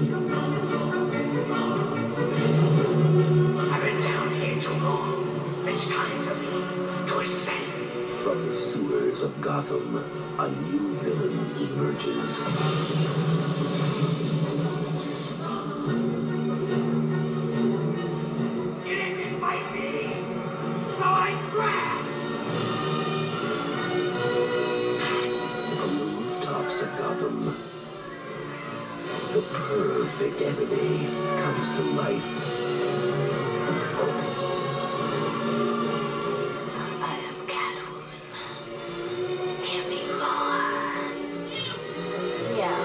I've been down here too long. It's time for me to ascend. From the sewers of Gotham, a new villain emerges. You didn't invite me, so I crashed. From the rooftops of Gotham, the perfect enemy comes to life. I am Catwoman. Hear me roar. Yeah.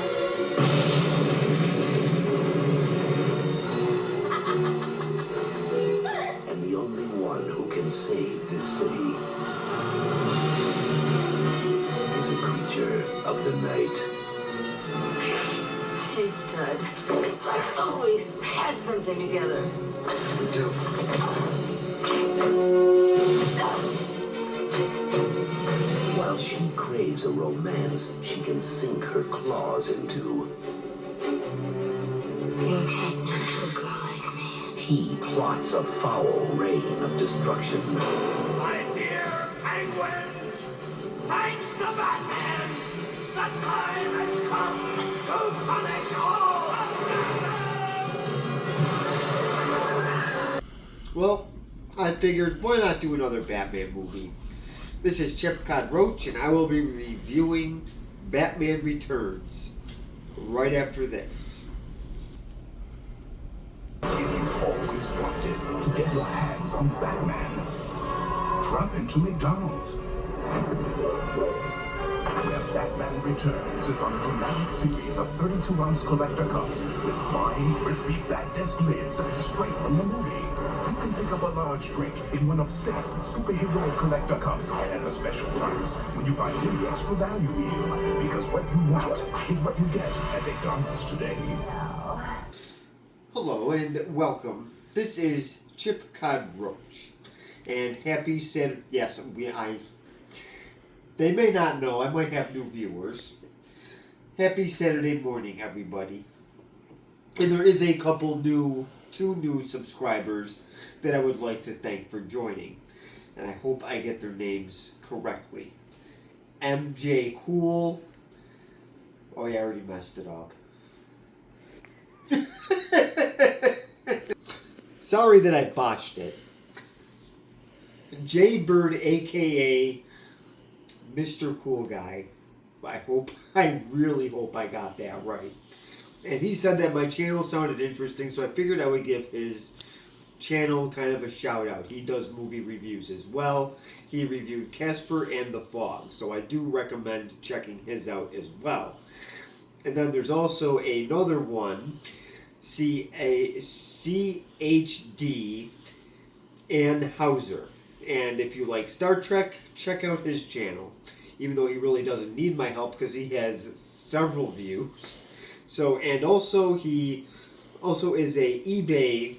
And the only one who can save this city is a creature of the night. Hey, stud. I thought we had something together. We do. While she craves a romance she can sink her claws into, You're catnip to a girl like me. he plots a foul reign of destruction. My dear penguins, thanks to Batman, the time has come to punish all of them. Well, I figured, why not do another Batman movie? This is Chip Cod Roach, and I will be reviewing Batman Returns right after this. If you've always wanted to get your hands on Batman, drop into McDonald's. Where Batman Returns is on a dramatic series of 32-ounce collector cups with fine, crispy Bat desk lids straight from the movie. You can pick up a large drink in one of 6 superhero collector cups at a special price when you buy the extra value meal. Because what you want is what you get at McDonald's today. Hello and welcome. This is Chip Cod Roach, and happy Saturday. Yes, they may not know. I might have new viewers. Happy Saturday morning, everybody. And there is a couple two new subscribers that I would like to thank for joining, and I hope I get their names correctly. MJ Cool. Oh yeah, I already messed it up. Sorry that I botched it. Jay Bird, aka Mr. Cool Guy. I really hope I got that right. And he said that my channel sounded interesting, so I figured I would give his channel kind of a shout out. He does movie reviews as well. He reviewed Casper and The Fog, so I do recommend checking his out as well. And then there's also another one, CHD Ann Hauser. And if you like Star Trek, check out his channel. Even though he really doesn't need my help because he has several views. So, and also he also is a eBay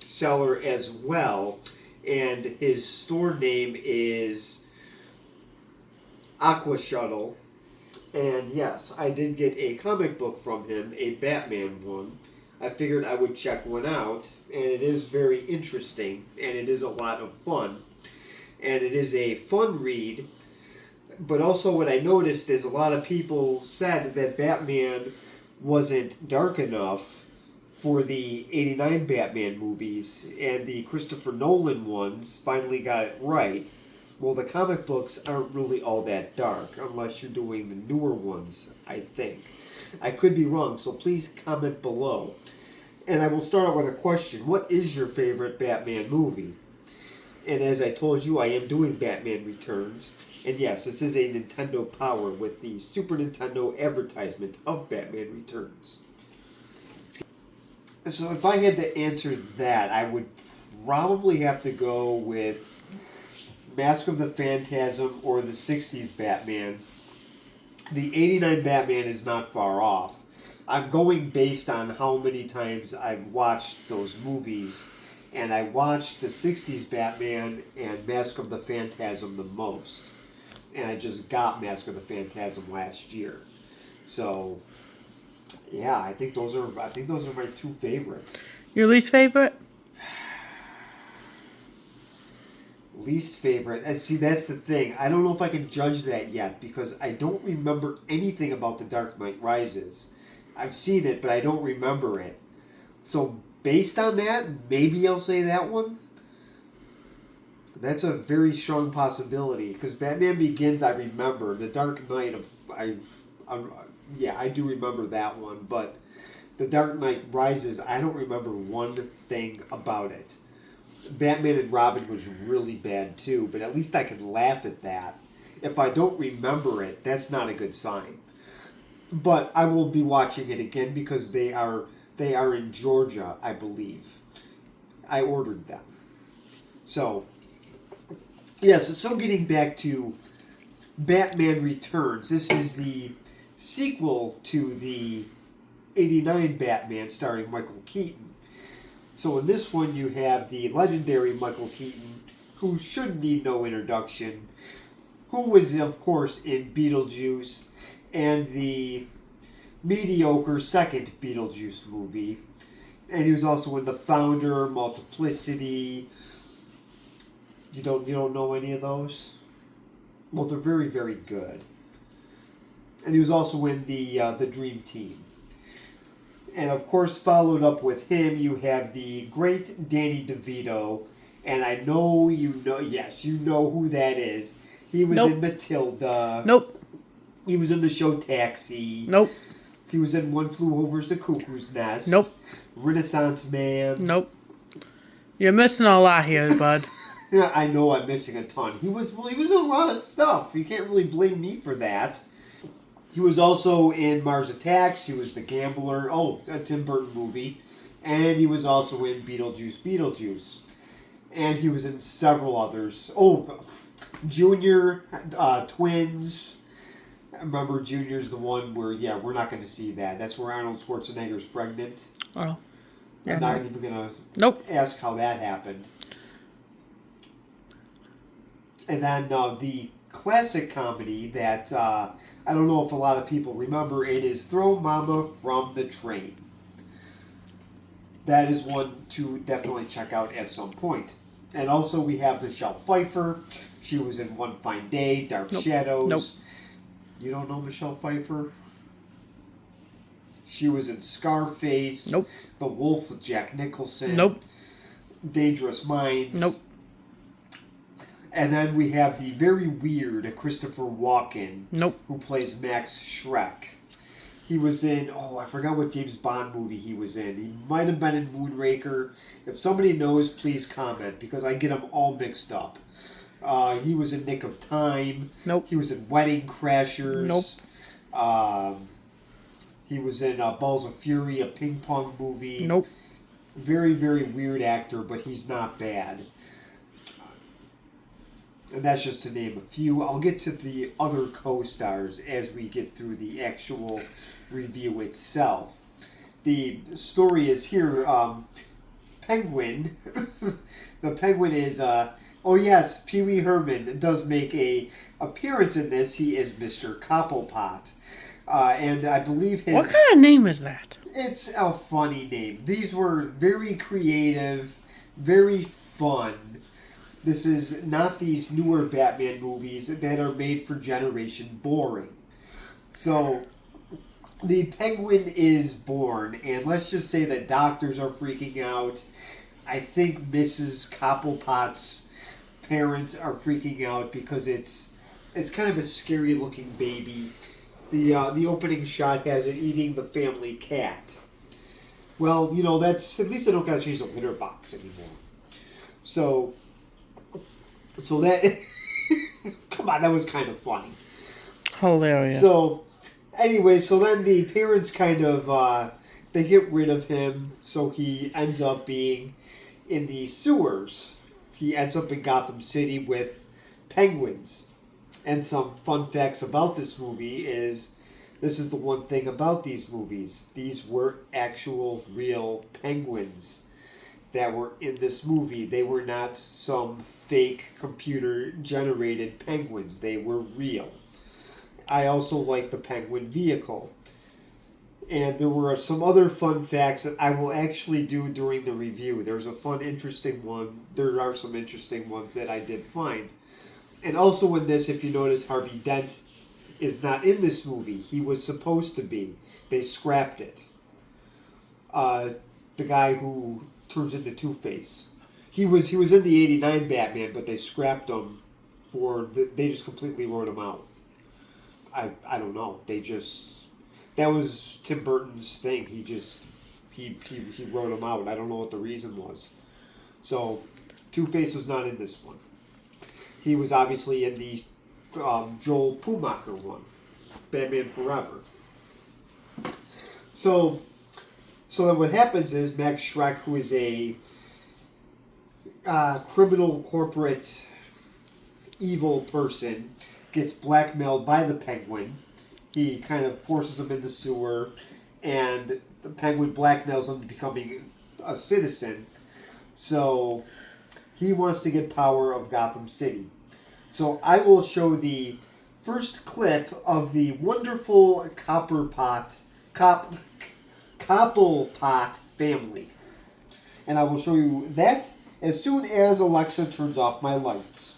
seller as well. And his store name is Aqua Shuttle. And yes, I did get a comic book from him, a Batman one. I figured I would check one out, and it is very interesting, and it is a lot of fun. And it is a fun read, but also what I noticed is a lot of people said that Batman wasn't dark enough for the 89 Batman movies, and the Christopher Nolan ones finally got it right. Well, the comic books aren't really all that dark, unless you're doing the newer ones, I think. I could be wrong, so please comment below. And I will start out with a question. What is your favorite Batman movie? And as I told you, I am doing Batman Returns. And yes, this is a Nintendo Power with the Super Nintendo advertisement of Batman Returns. So if I had to answer that, I would probably have to go with Mask of the Phantasm or the 60s Batman. The 89 Batman is not far off. I'm going based on how many times I've watched those movies, and I watched the 60s Batman and Mask of the Phantasm the most. And I just got Mask of the Phantasm last year. So, Yeah, I think those are my two favorites. Your least favorite? Least favorite. And see, that's the thing. I don't know if I can judge that yet because I don't remember anything about The Dark Knight Rises. I've seen it, but I don't remember it. So based on that, maybe I'll say that one. That's a very strong possibility because Batman Begins I remember. The Dark Knight I do remember that one, but The Dark Knight Rises I don't remember one thing about it. Batman and Robin was really bad too, but at least I can laugh at that. If I don't remember it, that's not a good sign. But I will be watching it again because they are in Georgia, I believe. I ordered them. So, yes, so getting back to Batman Returns, this is the sequel to the 89 Batman starring Michael Keaton. So in this one you have the legendary Michael Keaton, who should need no introduction, who was of course in Beetlejuice and the mediocre second Beetlejuice movie. And he was also in The Founder, Multiplicity. You don't know any of those? Well, they're very, very good. And he was also in the Dream Team. And of course, followed up with him, you have the great Danny DeVito. And I know yes, you know who that is. He was in Matilda. Nope. He was in the show Taxi. Nope. He was in One Flew Over the Cuckoo's Nest. Nope. Renaissance Man. Nope. You're missing a lot here, bud. Yeah, I know I'm missing a ton. He was in a lot of stuff. You can't really blame me for that. He was also in Mars Attacks. He was the gambler. Oh, a Tim Burton movie. And he was also in Beetlejuice. And he was in several others. Oh, Junior, Twins. I remember Junior's the one where, we're not going to see that. That's where Arnold Schwarzenegger's pregnant. Oh. Yeah, I'm not even going to ask how that happened. And then the classic comedy that I don't know if a lot of people remember, it is Throw Mama from the Train. That is one to definitely check out at some point. And also we have Michelle Pfeiffer. She was in One Fine Day, Dark Shadows. Nope. You don't know Michelle Pfeiffer? She was in Scarface. Nope. The Wolf with Jack Nicholson. Nope. Dangerous Minds. Nope. And then we have the very weird Christopher Walken. Nope. Who plays Max Schreck. He was in, I forgot what James Bond movie he was in. He might have been in Moonraker. If somebody knows, please comment, because I get them all mixed up. He was in Nick of Time. Nope. He was in Wedding Crashers. Nope. He was in Balls of Fury, a ping pong movie. Nope. Very, very weird actor, but he's not bad. And that's just to name a few. I'll get to the other co-stars as we get through the actual review itself. The story is here. Penguin. The Penguin is... yes, Pee Wee Herman does make a appearance in this. He is Mr. Cobblepot. And I believe his... What kind of name is that? It's a funny name. These were very creative, very fun. This is not these newer Batman movies that are made for generation boring. So, the Penguin is born, and let's just say that doctors are freaking out. I think Mrs. Cobblepot's parents are freaking out because it's kind of a scary looking baby. The opening shot has it eating the family cat. Well, that's, at least I don't gotta change the litter box anymore. So that, come on, that was kind of funny. Hilarious. So, anyway, then the parents kind of, they get rid of him, so he ends up being in the sewers. He ends up in Gotham City with penguins. And some fun facts about this movie is, this is the one thing about these movies. These were actual, real penguins that were in this movie. They were not some fake computer-generated penguins. They were real. I also like the Penguin vehicle. And there were some other fun facts that I will actually do during the review. There's a fun, interesting one. There are some interesting ones that I did find. And also in this, if you notice, Harvey Dent is not in this movie. He was supposed to be. They scrapped it. The guy who turns into Two-Face. He was in the '89 Batman, but they scrapped him they just completely wrote him out. I don't know. That was Tim Burton's thing. He wrote him out. I don't know what the reason was. So, Two-Face was not in this one. He was obviously in the Joel Schumacher one, Batman Forever. So then what happens is Max Schreck, who is a criminal corporate evil person, gets blackmailed by the Penguin. He kind of forces him in the sewer, and the Penguin blackmails him to becoming a citizen. So he wants to get power of Gotham City. So I will show the first clip of the wonderful Cobblepot family. And I will show you that as soon as Alexa turns off my lights.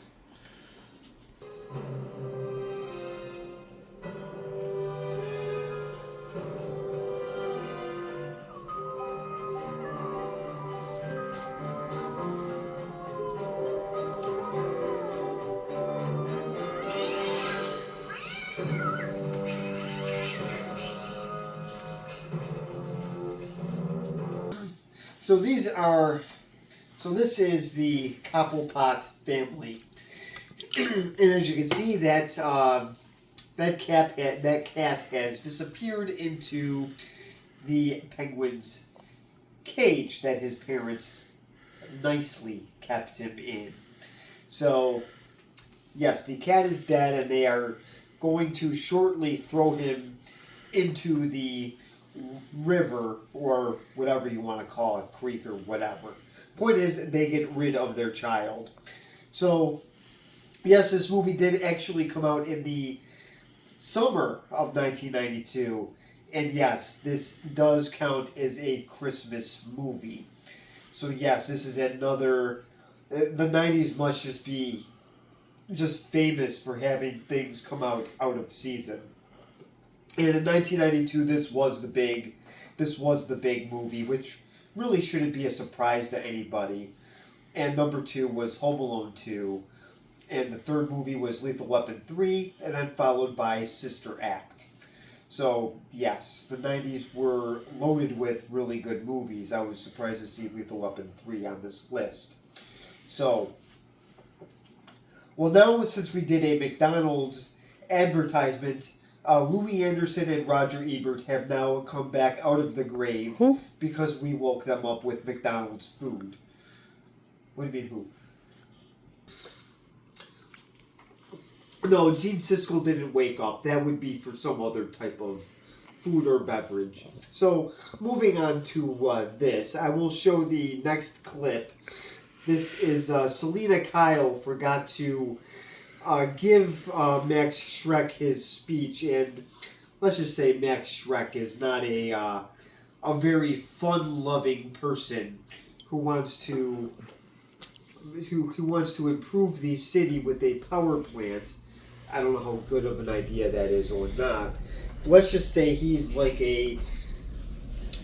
So this is the Cobblepot family, and as you can see, that cat has disappeared into the Penguin's cage that his parents nicely kept him in. So yes, the cat is dead, and they are going to shortly throw him into the river, or whatever you want to call it, creek or whatever. Point is, they get rid of their child. So, yes, this movie did actually come out in the summer of 1992. And yes, this does count as a Christmas movie. So yes, this is another... The 90s must just be just famous for having things come out of season. And in 1992, this was the big movie, which really shouldn't be a surprise to anybody. And number 2 was Home Alone 2. And the third movie was Lethal Weapon 3, and then followed by Sister Act. So, yes, the 90s were loaded with really good movies. I was surprised to see Lethal Weapon 3 on this list. So, well, now since we did a McDonald's advertisement, Louis Anderson and Roger Ebert have now come back out of the grave because we woke them up with McDonald's food. What do you mean, who? No, Gene Siskel didn't wake up. That would be for some other type of food or beverage. So, moving on to this, I will show the next clip. This is Selina Kyle forgot to give Max Schreck his speech, and let's just say Max Schreck is not a very fun-loving person who wants to improve the city with a power plant. I don't know how good of an idea that is or not. Let's just say he's like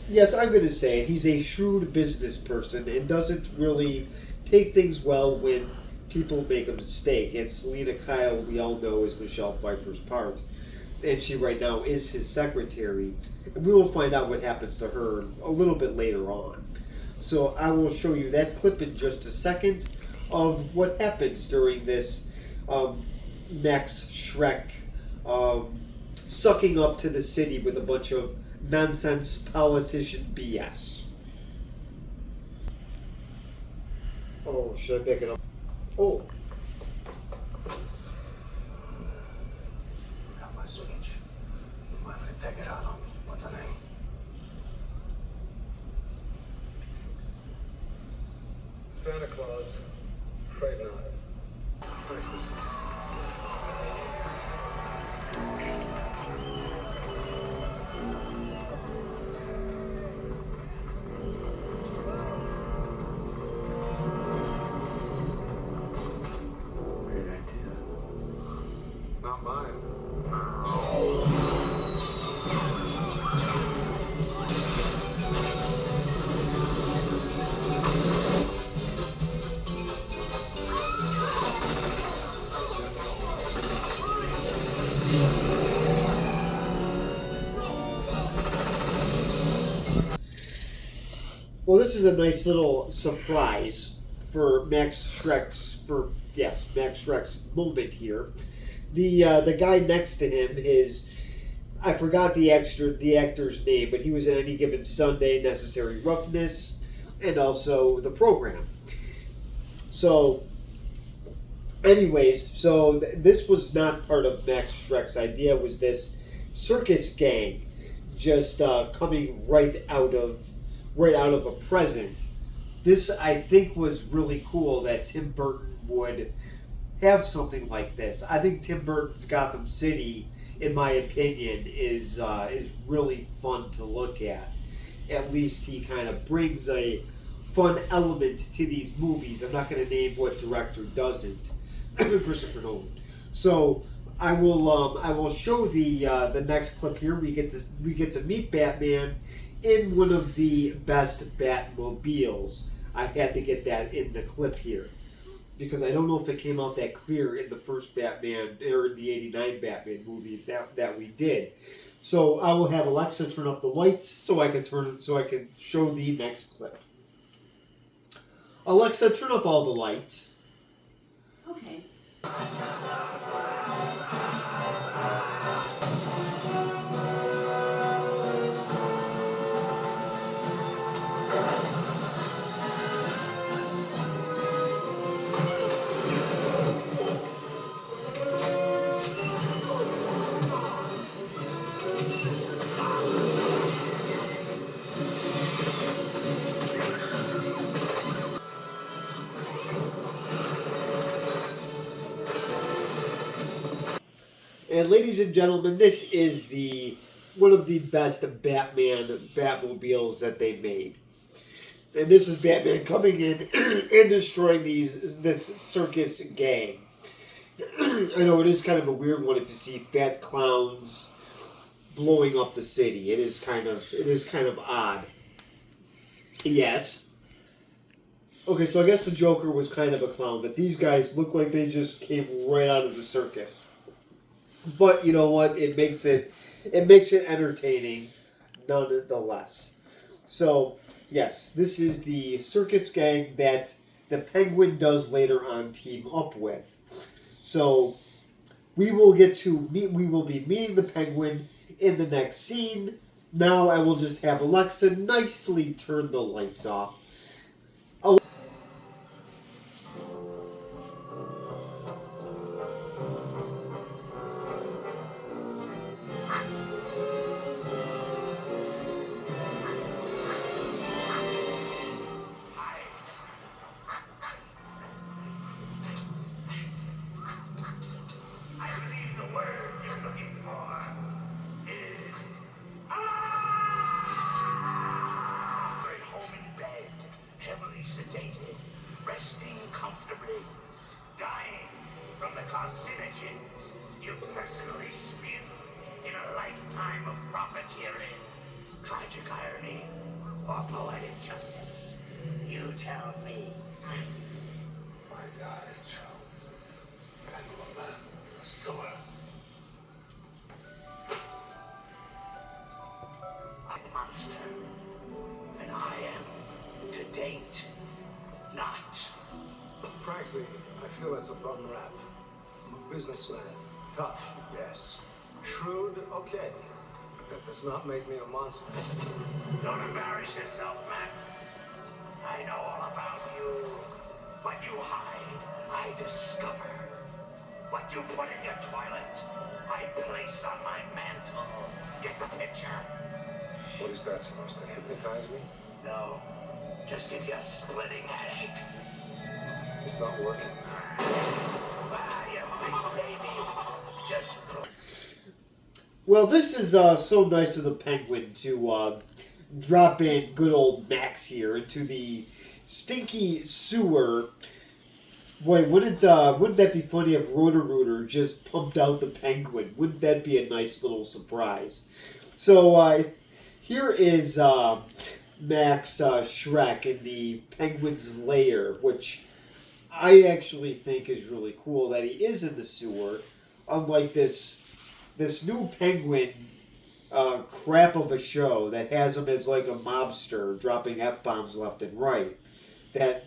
yes, I'm going to say it, he's a shrewd business person and doesn't really take things well when people make a mistake. And Selina Kyle, we all know, is Michelle Pfeiffer's part. And she right now is his secretary. And we will find out what happens to her a little bit later on. So I will show you that clip in just a second of what happens during this Max Schreck sucking up to the city with a bunch of nonsense politician BS. Oh, should I back it up? Oh. Got my speech. Why would it take it out on me? What's her name? Santa Claus. Afraid not. Christmas. Well, this is a nice little surprise for Max Shrek's moment here. The guy next to him is, I forgot the actor's name, but he was in Any Given Sunday, Necessary Roughness, and also The Program. So, anyways, this was not part of Max Shrek's idea. Was this circus gang just coming right out of a present? This, I think, was really cool that Tim Burton would have something like this. I think Tim Burton's Gotham City, in my opinion, is really fun to look at. At least he kind of brings a fun element to these movies. I'm not going to name what director doesn't. Christopher Nolan. So I will show the next clip here. We get to meet Batman in one of the best Batmobiles. I had to get that in the clip here because I don't know if it came out that clear in the first Batman or in the '89 Batman movie that we did. So I will have Alexa turn off the lights so I can show the next clip. Alexa, turn off all the lights. Okay. And ladies and gentlemen, this is one of the best Batmobiles that they made. And this is Batman coming in and destroying this circus gang. I know it is kind of a weird one if you see fat clowns blowing up the city. It is kind of odd. Yes. Okay, so I guess the Joker was kind of a clown, but these guys look like they just came right out of the circus. But you know what? It makes it entertaining, nonetheless. So yes, this is the circus gang that the Penguin does later on team up with. So we will be meeting the Penguin in the next scene. Now I will just have Alexa nicely turn the lights off. carcinogens you personally spew in a lifetime of profiteering, tragic irony, or poetic justice? You tell me. My God is Joe. Penguin, the sewer. I'm a monster, and I am, to date, not. Frankly, I feel that's a bum rap. I'm a businessman. Tough, yes. Shrewd, okay. But that does not make me a monster. Don't embarrass yourself, Max. I know all about you. What you hide, I discover. What you put in your toilet, I place on my mantle. Get the picture? What is that supposed to hypnotize me? No. Just give you a splitting headache. It's not working. Ah, you big baby. Just... Well, this is so nice of the Penguin to drop in good old Max here into the stinky sewer. Boy, wouldn't that be funny if Roto-Rooter just pumped out the Penguin? Wouldn't that be a nice little surprise? So here is Max Shrek in the Penguin's lair, which I actually think is really cool that he is in the sewer, unlike this new Penguin crap of a show that has him as like a mobster dropping F-bombs left and right, that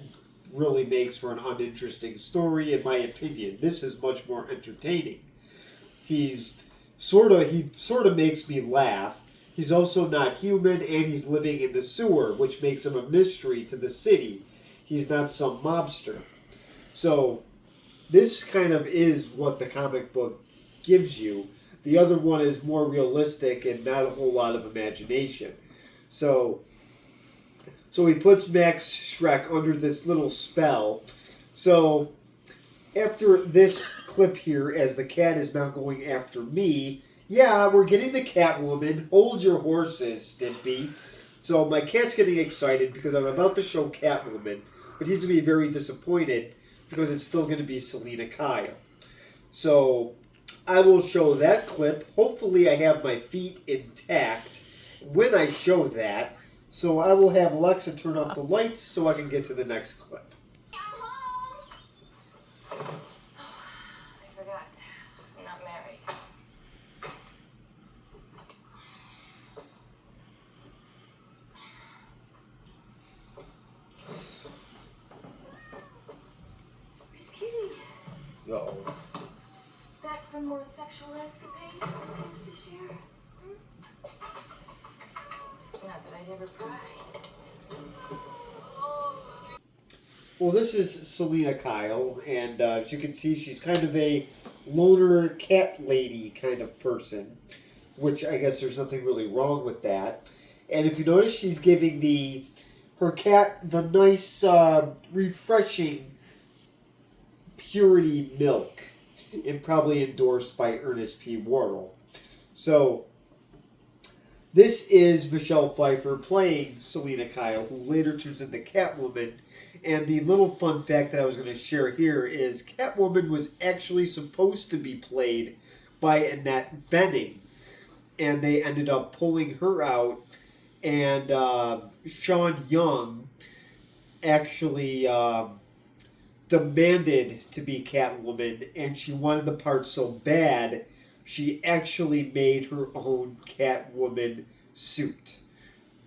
really makes for an uninteresting story, in my opinion. This is much more entertaining. He sort of makes me laugh. He's also not human, and he's living in the sewer, which makes him a mystery to the city. He's not some mobster. So this kind of is what the comic book gives you. The other one is more realistic and not a whole lot of imagination. So he puts Max Schreck under this little spell. So after this clip here, as the cat is now going after me, yeah, we're getting the Catwoman. Hold your horses, Stimpy. So my cat's getting excited because I'm about to show Catwoman, but he's going to be very disappointed because it's still going to be Selina Kyle. So I will show that clip. Hopefully I have my feet intact when I show that. So I will have Alexa turn off the lights so I can get to the next clip. I forgot. I'm not married. Where's Kitty? Uh-oh. Back from more sexual escapades and things to share? Not that I never cried. Well, this is Selina Kyle, and as you can see, she's kind of a loner cat lady kind of person, which I guess there's nothing really wrong with that. And if you notice, she's giving her cat the nice, refreshing purity milk, and probably endorsed by Ernest P. Worrell. So this is Michelle Pfeiffer playing Selina Kyle, who later turns into Catwoman. And the little fun fact that I was going to share here is Catwoman was actually supposed to be played by Annette Bening. And they ended up pulling her out. And Sean Young actually demanded to be Catwoman. And she wanted the part so bad, she actually made her own Catwoman suit.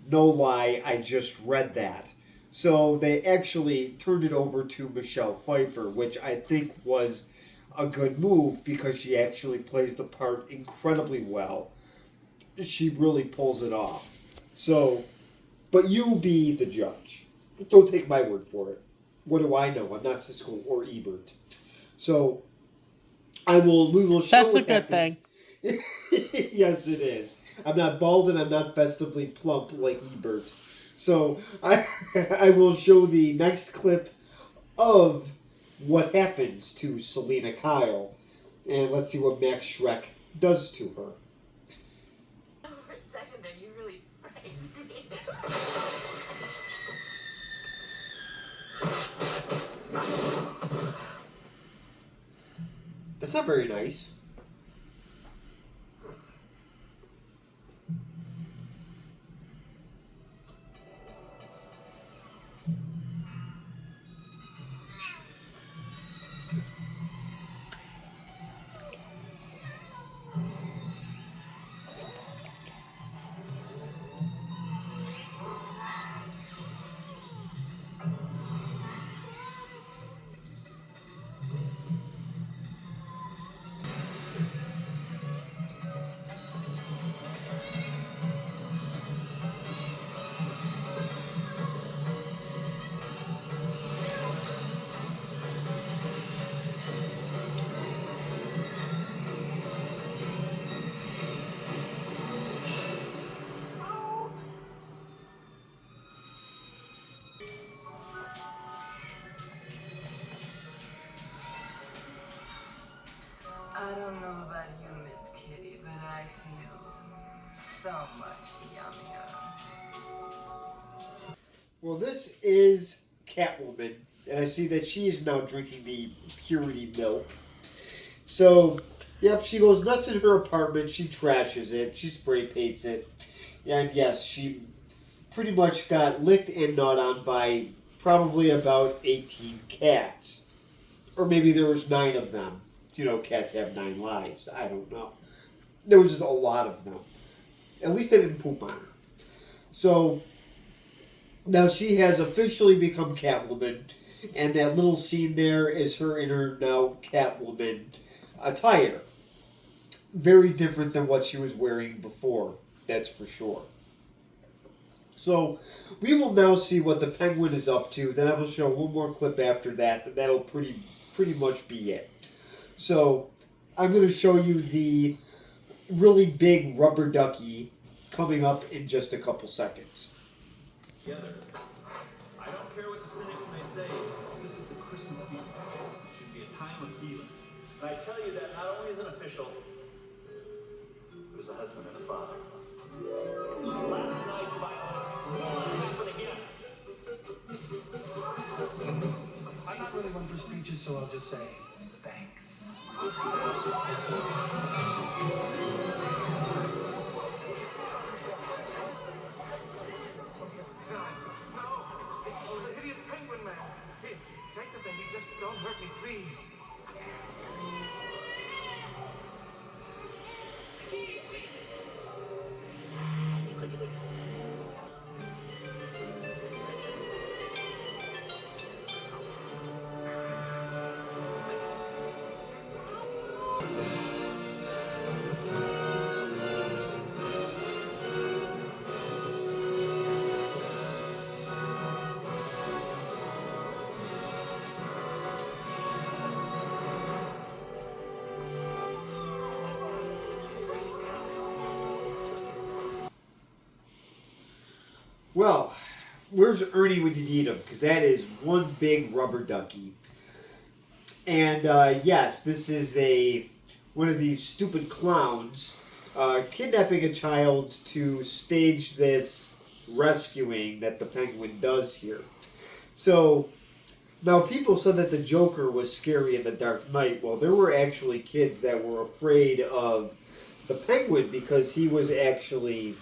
No lie, I just read that. So they actually turned it over to Michelle Pfeiffer, which I think was a good move because she actually plays the part incredibly well. She really pulls it off. So, but you be the judge. Don't take my word for it. What do I know? I'm not Siskel or Ebert. So, we will show That's a what good happens. thing. Yes, it is. I'm not bald and I'm not festively plump like Ebert. So I will show the next clip of what happens to Selina Kyle. And let's see what Max Schreck does to her. For a second there, you really praised me. That's not very nice. I don't know about you, Miss Kitty, but I feel so much yummier. Well, this is Catwoman, and I see that she is now drinking the purity milk. So, yep, she goes nuts in her apartment, she trashes it, she spray paints it, and yes, she pretty much got licked and gnawed on by probably about 18 cats. Or maybe there was 9 of them. You know, cats have 9 lives. I don't know. There was just a lot of them. At least they didn't poop on her. So now she has officially become Catwoman, and that little scene there is her in her now Catwoman attire. Very different than what she was wearing before, that's for sure. So we will now see what the Penguin is up to. Then I will show one more clip after that, but that'll pretty much be it. So I'm going to show you the really big rubber ducky coming up in just a couple seconds. Together. I don't care what the cynics may say. This is the Christmas season. It should be a time of healing. And I tell you that not only as an official, but as a husband and a father. Last night's violence will happen again. I'm not really one for speeches, so I'll just say thanks. Oh, the hideous penguin man. Here, take the baby. Just don't hurt me, please. Well, where's Ernie when you need him? Because that is one big rubber ducky. And yes, this is one of these stupid clowns kidnapping a child to stage this rescuing that the Penguin does here. So now people said that the Joker was scary in The Dark Knight. Well, there were actually kids that were afraid of the Penguin because he was actually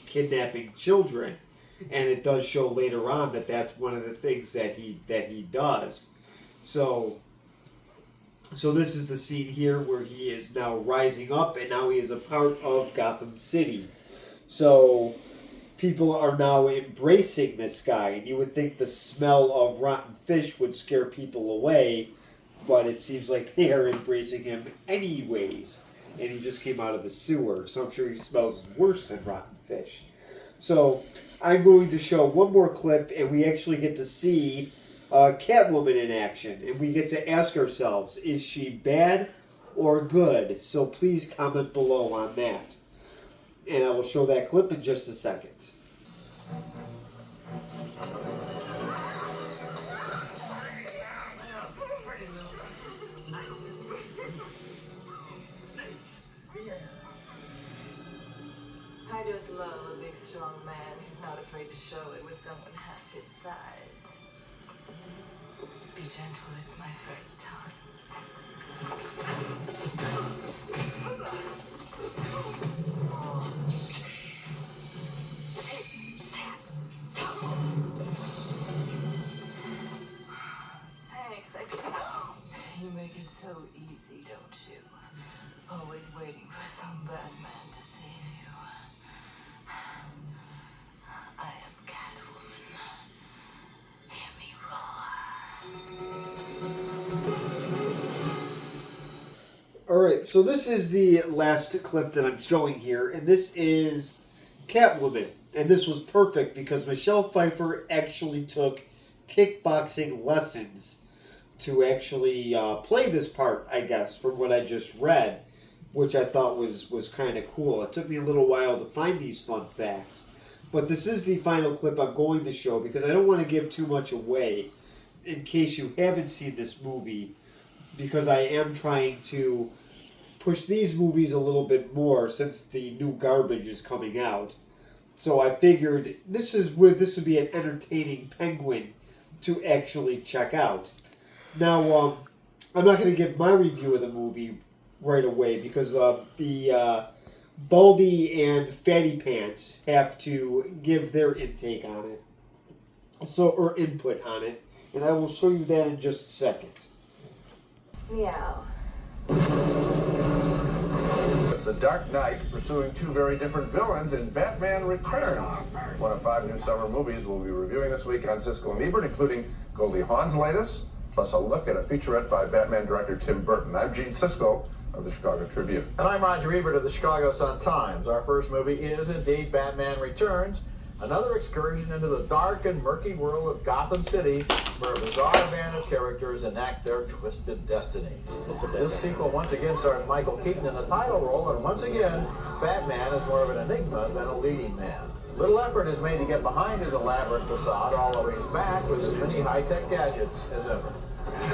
kidnapping children. And it does show later on that that's one of the things that he does. So this is the scene here where he is now rising up, and now he is a part of Gotham City. So people are now embracing this guy, and you would think the smell of rotten fish would scare people away, but it seems like they are embracing him anyways. And he just came out of the sewer, so I'm sure he smells worse than rotten fish. So I'm going to show one more clip, and we actually get to see Catwoman in action. And we get to ask ourselves, is she bad or good? So please comment below on that. And I will show that clip in just a second. I just love a big, strong man who's not afraid to show it with someone half his size. Be gentle, it's my first time. Thanks, you make it so easy, don't you? Always waiting for some bad man to save you. I am Catwoman. Hear me roar. Alright, so this is the last clip that I'm showing here, and this is Catwoman. And this was perfect because Michelle Pfeiffer actually took kickboxing lessons to actually play this part, I guess, from what I just read, which I thought was kind of cool. It took me a little while to find these fun facts. But this is the final clip I'm going to show because I don't want to give too much away in case you haven't seen this movie, because I am trying to push these movies a little bit more since the new garbage is coming out. So I figured this would be an entertaining Penguin to actually check out. Now, I'm not going to give my review of the movie right away because the Baldy and Fatty Pants have to give their intake on it, or input on it, and I will show you that in just a second. Meow. The Dark Knight pursuing two very different villains in Batman Returns, one of 5 new summer movies we'll be reviewing this week on Siskel and Ebert, including Goldie Hawn's latest, plus a look at a featurette by Batman director Tim Burton. I'm Gene Siskel of the Chicago Tribune. And I'm Roger Ebert of the Chicago Sun-Times. Our first movie is indeed Batman Returns, another excursion into the dark and murky world of Gotham City, where a bizarre band of characters enact their twisted destinies. This sequel once again stars Michael Keaton in the title role, and once again, Batman is more of an enigma than a leading man. Little effort is made to get behind his elaborate facade, although he's back with as many high-tech gadgets as ever.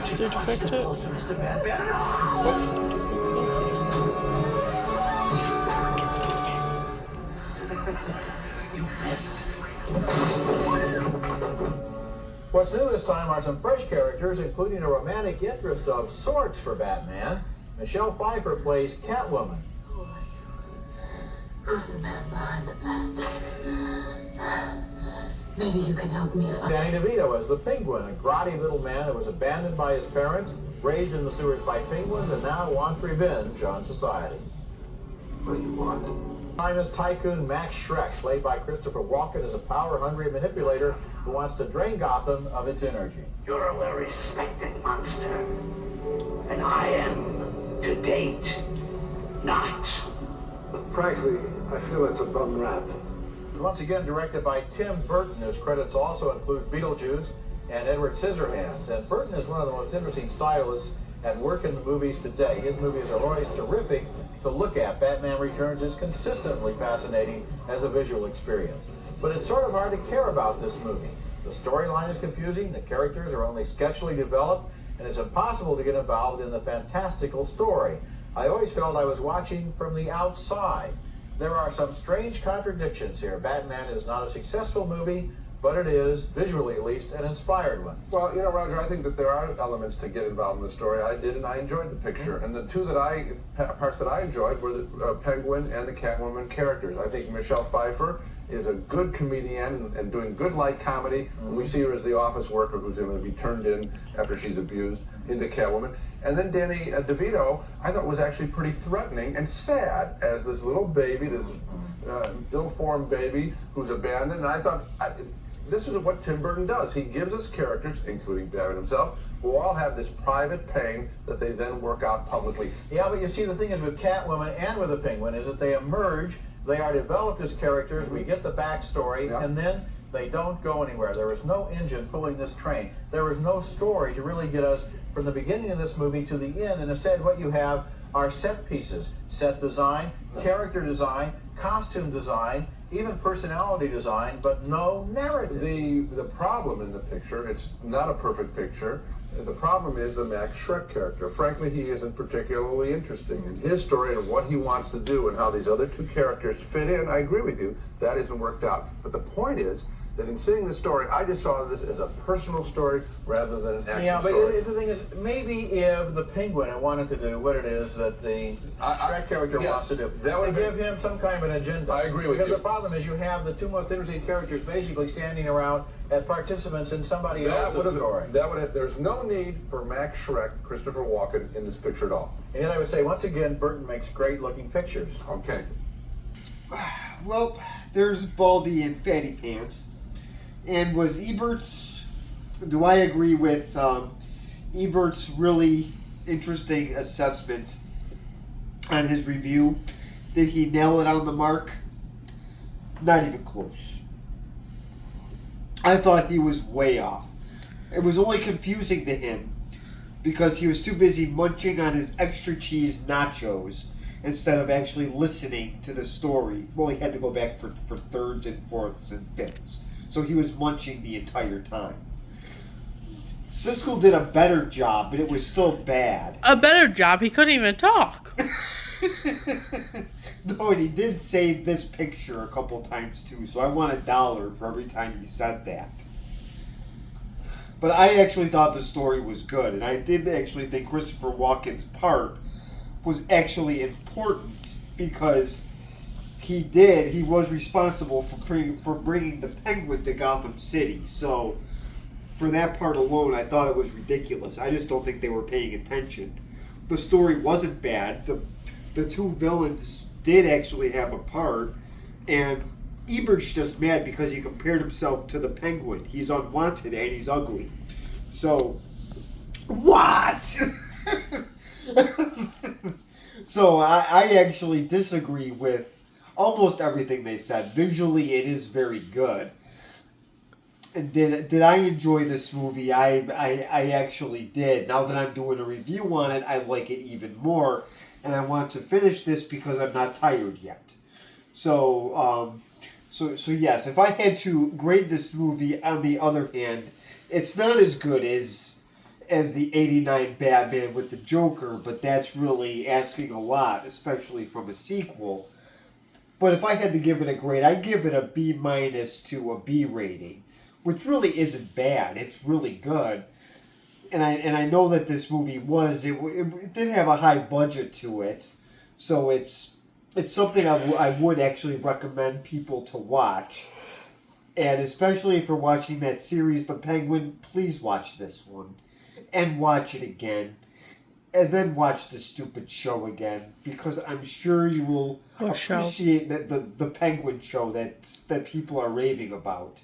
Did you fix it? Mr. Batman. You missed. What's new this time are some fresh characters, including a romantic interest of sorts for Batman. Michelle Pfeiffer plays Catwoman. Who's the man behind the bat? Maybe you can help me find... Danny DeVito as the Penguin, a grotty little man who was abandoned by his parents, raised in the sewers by penguins, and now wants revenge on society. What do you want? Famous tycoon Max Schreck, played by Christopher Walken, is a power-hungry manipulator who wants to drain Gotham of its energy. You're a well-respected monster. And I am, to date, not. Frankly, I feel it's a bum rap. Once again directed by Tim Burton, whose credits also include Beetlejuice and Edward Scissorhands. And Burton is one of the most interesting stylists at work in the movies today. His movies are always terrific to look at. Batman Returns is consistently fascinating as a visual experience. But it's sort of hard to care about this movie. The storyline is confusing, the characters are only sketchily developed, and it's impossible to get involved in the fantastical story. I always felt I was watching from the outside. There are some strange contradictions here. Batman is not a successful movie, but it is, visually at least, an inspired one. Well, you know, Roger, I think that there are elements to get involved in the story. I did, and I enjoyed the picture. And the two parts that I enjoyed were the Penguin and the Catwoman characters. I think Michelle Pfeiffer is a good comedian and doing good light comedy. And we see her as the office worker who's going to be turned in after she's abused into Catwoman. And then Danny DeVito, I thought was actually pretty threatening and sad as this little baby, this ill-formed baby who's abandoned. And I thought, this is what Tim Burton does. He gives us characters, including Batman himself, who all have this private pain that they then work out publicly. Yeah, but you see, the thing is with Catwoman and with the Penguin is that they emerge, they are developed as characters, we get the backstory, and then they don't go anywhere. There is no engine pulling this train. There is no story to really get us from the beginning of this movie to the end. And instead, what you have are set pieces, set design, character design, costume design, even personality design, but no narrative. The problem in the picture, it's not a perfect picture. The problem is the Max Schreck character. Frankly, he isn't particularly interesting. In his story and what he wants to do and how these other two characters fit in, I agree with you, that isn't worked out. But the point is that in seeing the story, I just saw this as a personal story rather than an action story. Yeah, but the thing is, maybe if the Penguin had wanted to do what it is that the Shrek character wants to do, they give him some kind of an agenda. I agree with because you. The problem is you have the two most interesting characters basically standing around as participants in somebody else's story. There's no need for Max Schreck, Christopher Walken, in this picture at all. And yet I would say, once again, Burton makes great looking pictures. Okay. Well, there's Baldy and Fatty Pants. And was Ebert's... Do I agree with Ebert's really interesting assessment on his review? Did he nail it on the mark? Not even close. I thought he was way off. It was only confusing to him because he was too busy munching on his extra cheese nachos instead of actually listening to the story. Well, he had to go back for thirds and fourths and fifths. So he was munching the entire time. Siskel did a better job, but it was still bad. A better job? He couldn't even talk. No, and he did say this picture a couple times too, so I want $1 for every time he said that. But I actually thought the story was good, and I did actually think Christopher Walken's part was actually important because he was responsible for bringing the Penguin to Gotham City. So for that part alone, I thought it was ridiculous. I just don't think they were paying attention. The story wasn't bad. the two villains did actually have a part, and Ebert's just mad because he compared himself to the Penguin. He's unwanted and he's ugly. So, what? So I actually disagree with almost everything they said. Visually, it is very good. And did I enjoy this movie? I actually did. Now that I'm doing a review on it, I like it even more. And I want to finish this because I'm not tired yet. So yes, if I had to grade this movie, on the other hand, it's not as good as the 89 Batman with the Joker, but that's really asking a lot, especially from a sequel. But if I had to give it a grade, I'd give it a B- to a B rating, which really isn't bad. It's really good. And I know that this movie it did have a high budget to it, so it's something I would actually recommend people to watch. And especially if you're watching that series, The Penguin, please watch this one. And watch it again. And then watch the stupid show again. Because I'm sure you will appreciate the Penguin show that people are raving about.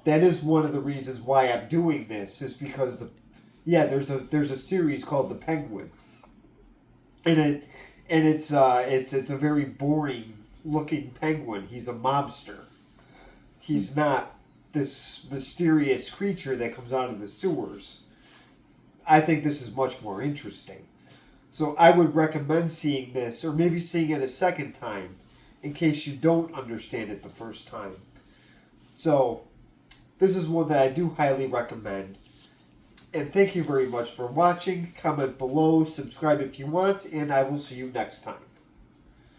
That is one of the reasons why I'm doing this, is because there's a series called The Penguin. And it's a very boring looking penguin. He's a mobster. He's not this mysterious creature that comes out of the sewers. I think this is much more interesting. So I would recommend seeing this, or maybe seeing it a second time, in case you don't understand it the first time. So this is one that I do highly recommend. And thank you very much for watching. Comment below, subscribe if you want, and I will see you next time.